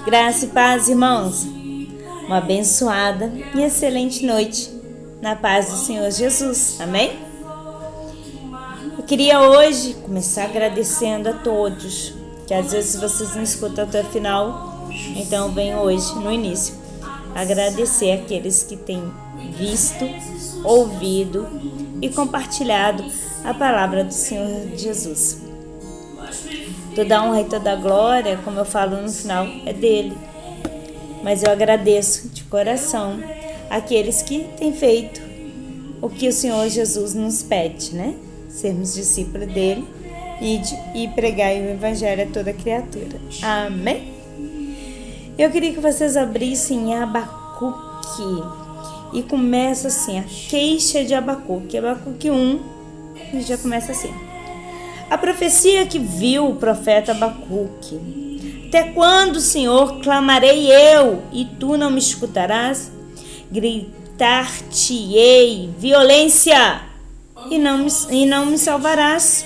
Graça e paz, irmãos. Uma abençoada e excelente noite na paz do Senhor Jesus. Amém? Eu queria hoje começar agradecendo a todos, que às vezes vocês não escutam até o final, então eu venho hoje, no início, agradecer aqueles que têm visto, ouvido e compartilhado a palavra do Senhor Jesus. Toda honra e toda glória, como eu falo no final, é dele. Mas eu agradeço de coração aqueles que têm feito o que o Senhor Jesus nos pede, né? Sermos discípulos dele e pregar o evangelho a toda criatura. Amém? Eu queria que vocês abrissem em Abacuque e começa assim, a queixa de Abacuque. Abacuque 1, e já começa assim. A profecia que viu o profeta Abacuque. Até quando, Senhor, clamarei eu e tu não me escutarás? Gritar-te-ei violência e não me salvarás.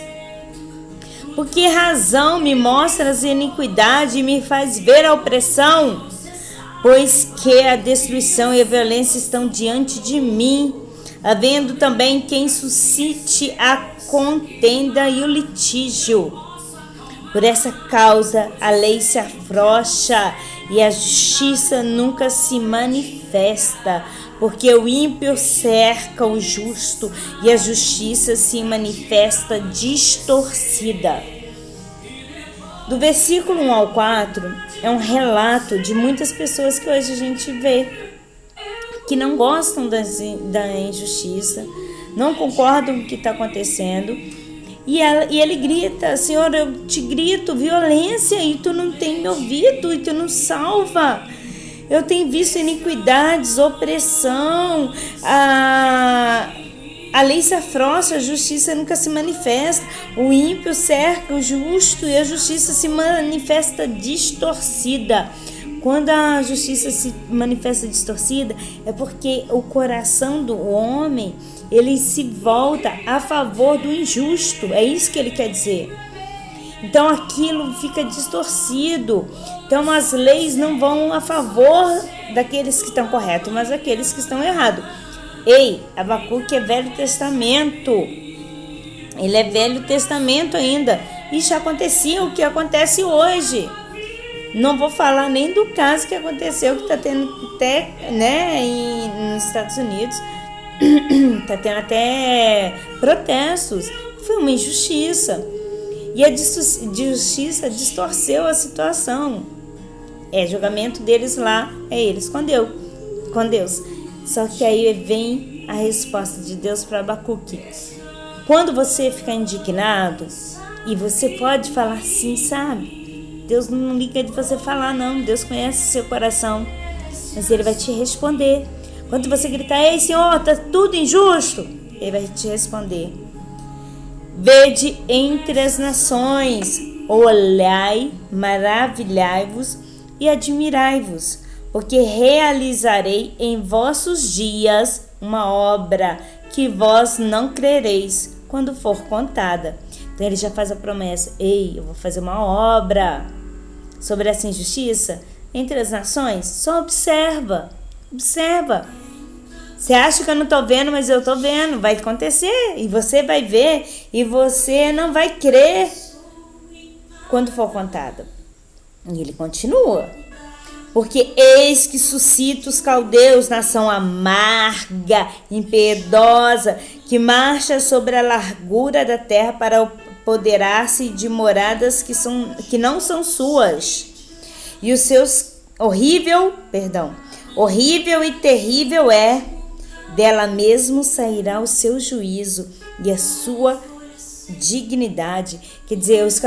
Por que razão me mostras iniquidade e me faz ver a opressão? Pois que a destruição e a violência estão diante de mim, havendo também quem suscite a contenda e o litígio. Por essa causa a lei se afrouxa e a justiça nunca se manifesta, porque o ímpio cerca o justo e a justiça se manifesta distorcida. Do versículo 1 ao 4 é um relato de muitas pessoas que hoje a gente vê que não gostam da injustiça, não concordam com o que está acontecendo, e ele grita: Senhor, eu te grito violência e tu não tem me ouvido e tu não salva. Eu tenho visto iniquidades, opressão, a lei se afrouxa, a justiça nunca se manifesta, o ímpio cerca o justo e a justiça se manifesta distorcida. Quando a justiça se manifesta distorcida, é porque o coração do homem, ele se volta a favor do injusto. É isso que ele quer dizer. Então aquilo fica distorcido. Então as leis não vão a favor daqueles que estão corretos, mas daqueles que estão errados. Ei, Abacuque é Velho Testamento. Ele é Velho Testamento ainda. E já acontecia o que acontece hoje. Não vou falar nem do caso que aconteceu, que está tendo até, nos Estados Unidos, está tendo até protestos. Foi uma injustiça. E a justiça distorceu a situação. Julgamento deles lá, é eles com Deus. Só que aí vem a resposta de Deus para Abacuque. Quando você ficar indignado, e você pode falar sim, sabe? Deus não liga de você falar, não. Deus conhece o seu coração. Mas Ele vai te responder. Quando você gritar: ei, Senhor, está tudo injusto, Ele vai te responder. Vede entre as nações, olhai, maravilhai-vos e admirai-vos, porque realizarei em vossos dias uma obra que vós não crereis quando for contada. Então Ele já faz a promessa: ei, eu vou fazer uma obra sobre essa injustiça entre as nações. Só observa. Você acha que eu não estou vendo, mas eu estou vendo. Vai acontecer e você vai ver e você não vai crer quando for contada. E ele continua: porque eis que suscita os caldeus, nação amarga, impiedosa, que marcha sobre a largura da terra para apoderar-se de moradas que não são suas. E os seus horrível e terrível é, dela mesmo sairá o seu juízo e a sua dignidade. Quer dizer, os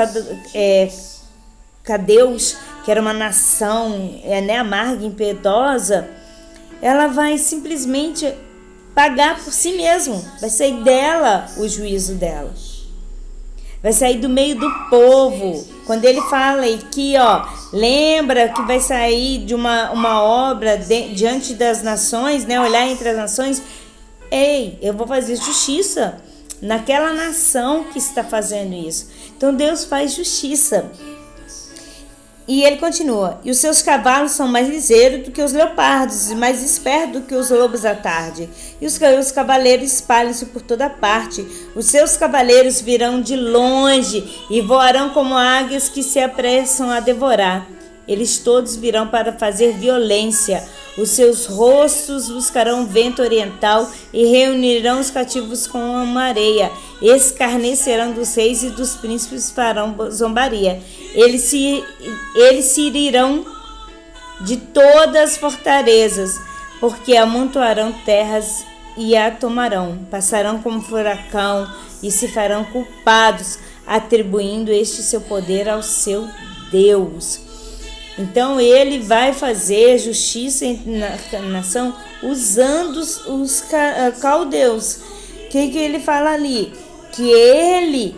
cadeus, que era uma nação amarga e impiedosa, ela vai simplesmente pagar por si mesmo. Vai sair dela o juízo dela. Vai sair do meio do povo. Quando ele fala aqui, lembra que vai sair de uma obra diante das nações, olhar entre as nações. Ei, eu vou fazer justiça naquela nação que está fazendo isso. Então Deus faz justiça. E ele continua: e os seus cavalos são mais ligeiros do que os leopardos, e mais espertos do que os lobos à tarde. E os cavaleiros espalham-se por toda parte. Os seus cavaleiros virão de longe e voarão como águias que se apressam a devorar. Eles todos virão para fazer violência. Os seus rostos buscarão o vento oriental e reunirão os cativos com uma areia. Escarnecerão dos reis e dos príncipes, farão zombaria. Eles se irão de todas as fortalezas, porque amontoarão terras e a tomarão. Passarão como furacão e se farão culpados, atribuindo este seu poder ao seu Deus. Então ele vai fazer justiça na nação usando os caldeus. O que ele fala ali? Que ele,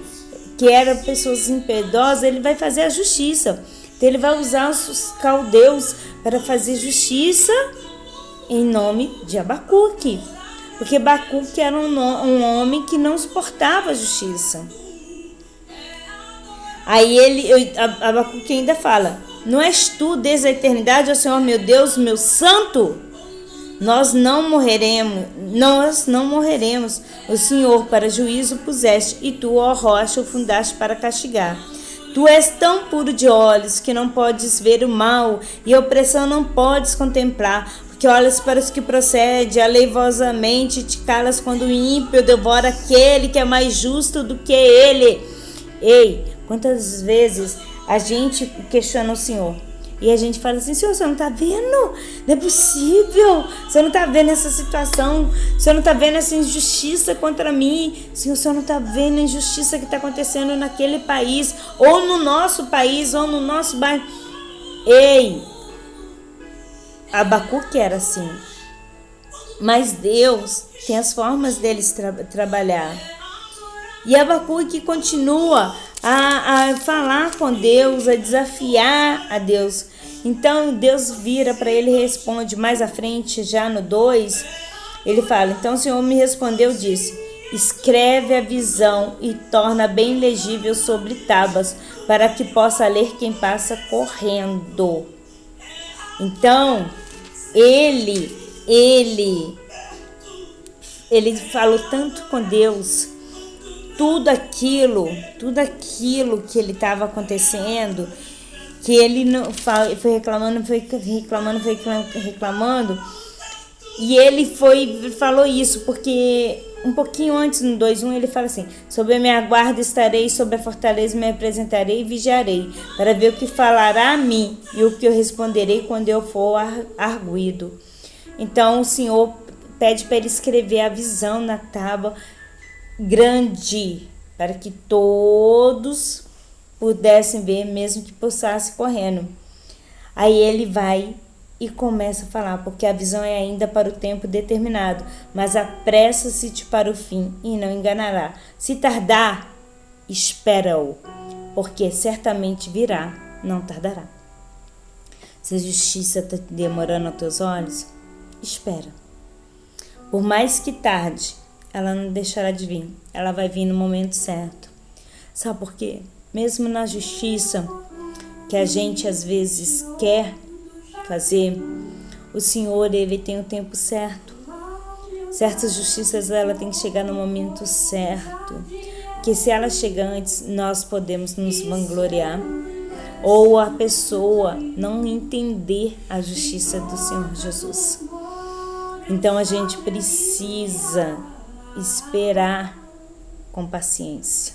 que era pessoas impiedosas, ele vai fazer a justiça. Então ele vai usar os caldeus para fazer justiça em nome de Abacuque. Porque Abacuque era um homem que não suportava a justiça. Aí Abacuque ainda fala: não és tu desde a eternidade, ó Senhor meu Deus, meu santo? Nós não morreremos. O Senhor para juízo puseste, e tu, ó rocha, o fundaste para castigar. Tu és tão puro de olhos que não podes ver o mal, e a opressão não podes contemplar, porque olhas para os que procedem aleivosamente e te calas quando o ímpio devora aquele que é mais justo do que ele. Ei, quantas vezes a gente questiona o Senhor e a gente fala assim: Senhor, você não está vendo? Não é possível. Você não está vendo essa situação? Você não está vendo essa injustiça contra mim? Senhor, você não está vendo a injustiça que está acontecendo naquele país, ou no nosso país, ou no nosso bairro? Ei, Abacuque era assim. Mas Deus tem as formas deles trabalhar. E Abacuque continua a falar com Deus, a desafiar a Deus. Então Deus vira para ele e responde mais à frente, já no 2, ele fala: então o Senhor me respondeu, disse: escreve a visão e torna bem legível sobre tábuas, para que possa ler quem passa correndo. Então ele falou tanto com Deus. Tudo aquilo que ele estava acontecendo, que ele não foi reclamando, e ele falou isso, porque um pouquinho antes, no 2:1, ele fala assim: sob a minha guarda estarei, sob a fortaleza me apresentarei e vigiarei, para ver o que falará a mim e o que eu responderei quando eu for arguido. Então o Senhor pede para ele escrever a visão na tábua grande, para que todos pudessem ver, mesmo que passasse correndo. Aí ele vai e começa a falar: porque a visão é ainda para o tempo determinado, mas apressa-se-te para o fim e não enganará. Se tardar, espera-o, porque certamente virá, não tardará. Se a justiça está demorando aos teus olhos, espera. Por mais que tarde, ela não deixará de vir. Ela vai vir no momento certo. Sabe por quê? Mesmo na justiça que a gente às vezes quer fazer, o Senhor, ele tem o tempo certo. Certas justiças, ela tem que chegar no momento certo. Que se ela chegar antes, nós podemos nos vangloriar. Ou a pessoa não entender a justiça do Senhor Jesus. Então a gente precisa esperar com paciência.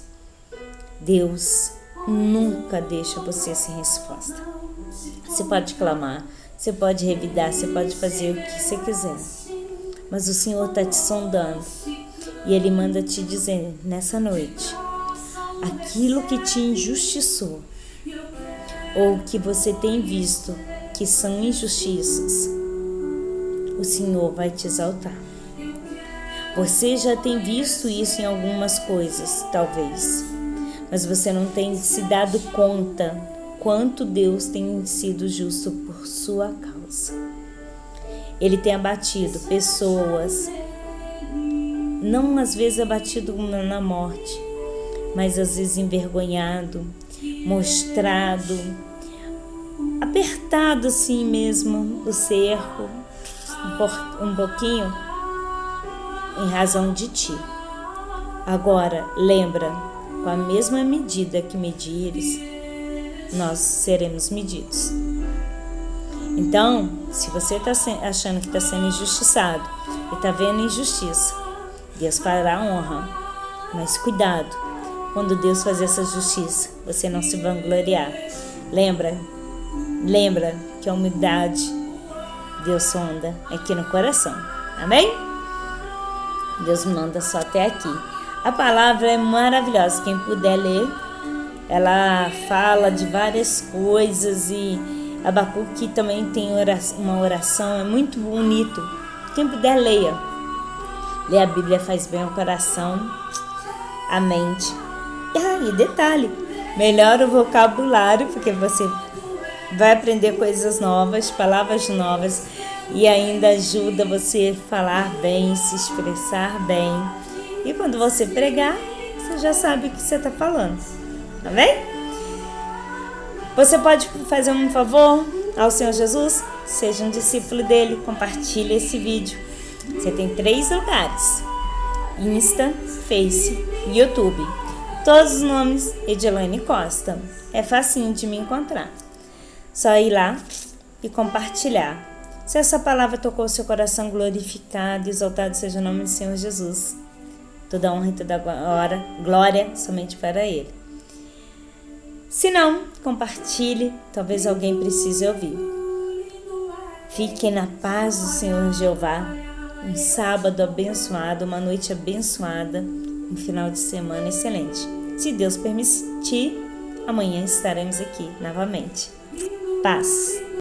Deus nunca deixa você sem resposta. Você pode clamar, você pode revidar, você pode fazer o que você quiser, mas o Senhor está te sondando e Ele manda te dizer nessa noite: aquilo que te injustiçou ou que você tem visto que são injustiças, o Senhor vai te exaltar. Você já tem visto isso em algumas coisas, talvez, mas você não tem se dado conta quanto Deus tem sido justo por sua causa. Ele tem abatido pessoas, não às vezes abatido na morte, mas às vezes envergonhado, mostrado apertado assim mesmo o cerco, um pouquinho, em razão de ti. Agora, lembra, com a mesma medida que medires, nós seremos medidos. Então, se você está achando que está sendo injustiçado e está vendo injustiça, Deus fará honra. Mas cuidado, quando Deus fazer essa justiça, você não se vangloriar. Lembra que a humildade Deus sonda aqui no coração. Amém? Deus manda só até aqui. A palavra é maravilhosa. Quem puder ler, ela fala de várias coisas e Abacuque também tem uma oração, é muito bonito. Quem puder, leia. Ler a Bíblia faz bem ao coração, a mente. E detalhe, melhora o vocabulário, porque você vai aprender coisas novas, palavras novas, e ainda ajuda você a falar bem, se expressar bem. E quando você pregar, você já sabe o que você está falando. Tá bem? Você pode fazer um favor ao Senhor Jesus? Seja um discípulo dele, compartilhe esse vídeo. Você tem 3 lugares: Insta, Face e YouTube. Todos os nomes Edilane Costa. É facinho de me encontrar. Só ir lá e compartilhar. Se essa palavra tocou o seu coração, glorificado e exaltado seja o nome do Senhor Jesus. Toda honra e toda glória somente para Ele. Se não, compartilhe, talvez alguém precise ouvir. Fiquem na paz do Senhor Jeová. Um sábado abençoado, uma noite abençoada, um final de semana excelente. Se Deus permitir, amanhã estaremos aqui novamente. Paz.